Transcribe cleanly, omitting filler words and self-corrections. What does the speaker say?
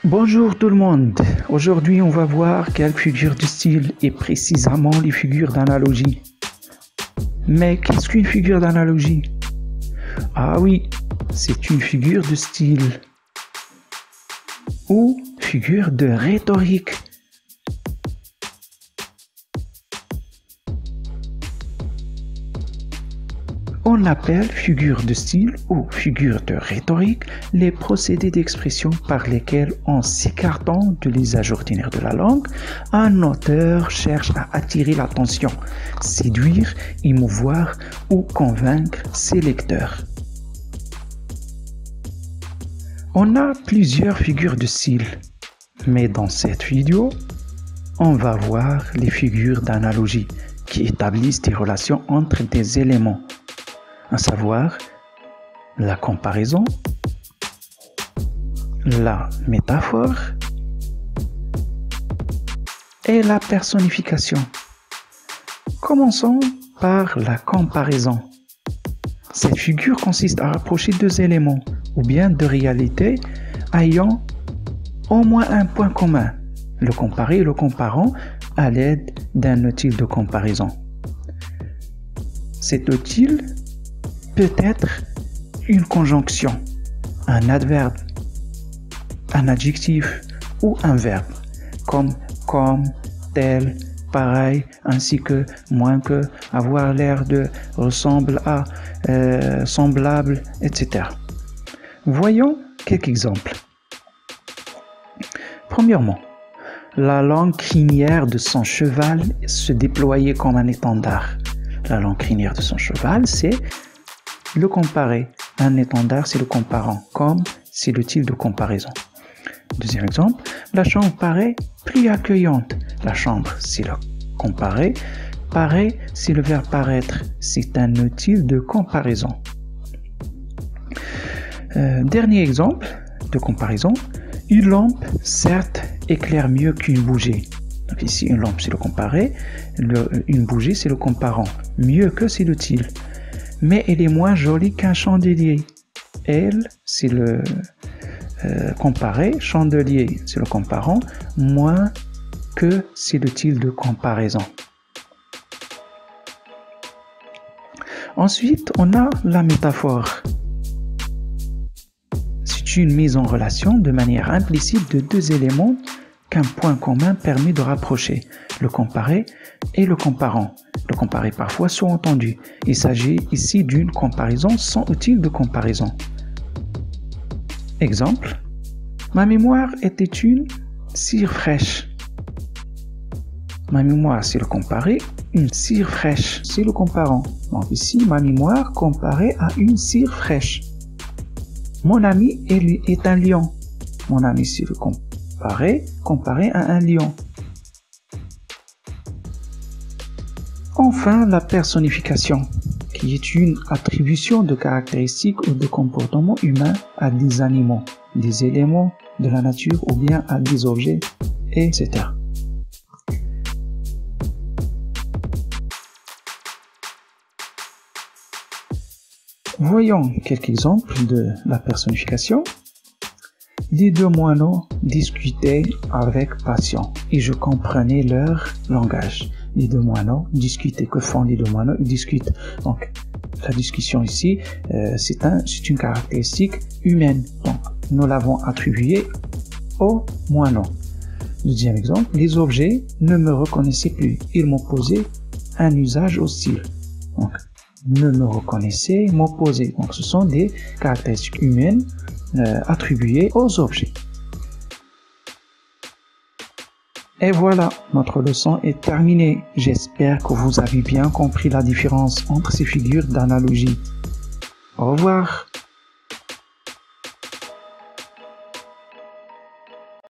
Bonjour tout le monde, aujourd'hui on va voir quelques figures de style et précisément les figures d'analogie. Mais qu'est-ce qu'une figure d'analogie? Ah oui, c'est une figure de style ou figure de rhétorique. On appelle figure de style ou figure de rhétorique les procédés d'expression par lesquels, en s'écartant de l'usage ordinaire de la langue, un auteur cherche à attirer l'attention, séduire, émouvoir ou convaincre ses lecteurs. On a plusieurs figures de style, mais dans cette vidéo, on va voir les figures d'analogie qui établissent des relations entre des éléments, à savoir la comparaison, la métaphore et la personnification. Commençons par la comparaison. Cette figure consiste à rapprocher deux éléments ou bien deux réalités ayant au moins un point commun, le comparer et le comparant à l'aide d'un outil de comparaison. Cet outil peut être une conjonction, un adverbe, un adjectif ou un verbe, comme, tel, pareil, ainsi que, moins que, avoir l'air de, ressemble à, semblable, etc. Voyons quelques exemples. Premièrement, la langue crinière de son cheval se déployait comme un étendard. La langue crinière de son cheval, c'est le comparer. Un étendard, c'est le comparant, comme c'est l'outil de comparaison. Deuxième exemple, la chambre paraît plus accueillante. La chambre, c'est le comparer. Paraît, c'est le verbe paraître. C'est un outil de comparaison. Dernier exemple de comparaison. Une lampe, certes, éclaire mieux qu'une bougie. Donc ici, une lampe, c'est le comparer. Une bougie, c'est le comparant. Mieux que, c'est l'utile. Mais elle est moins jolie qu'un chandelier. Elle, c'est le comparer. Chandelier, c'est le comparant. Moins que, c'est l'utile de comparaison. Ensuite, on a la métaphore. C'est une mise en relation de manière implicite de deux éléments qu'un point commun permet de rapprocher, le comparer et le comparant. Le comparer parfois sous-entendu. Il s'agit ici d'une comparaison sans outil de comparaison. Exemple, ma mémoire était une cire fraîche. Ma mémoire, c'est le comparer. Une cire fraîche, c'est le comparant. Donc ici, ma mémoire comparée à une cire fraîche. Mon ami est un lion. Mon ami, c'est le comparer, comparé à un lion. Enfin, la personnification, qui est une attribution de caractéristiques ou de comportements humains à des animaux, des éléments de la nature ou bien à des objets, etc. Voyons quelques exemples de la personnification. Les deux moineaux discutaient avec passion et je comprenais leur langage. Les deux moineaux discutaient. Que font les deux moineaux? Ils discutent. Donc, la discussion ici, c'est une caractéristique humaine. Donc, nous l'avons attribuée aux moineaux. Deuxième exemple, les objets ne me reconnaissaient plus. Ils m'opposaient un usage hostile. Donc, ne me reconnaissaient, m'opposaient. Donc, ce sont des caractéristiques humaines attribuées aux objets. Et voilà, notre leçon est terminée. J'espère que vous avez bien compris la différence entre ces figures d'analogie. Au revoir.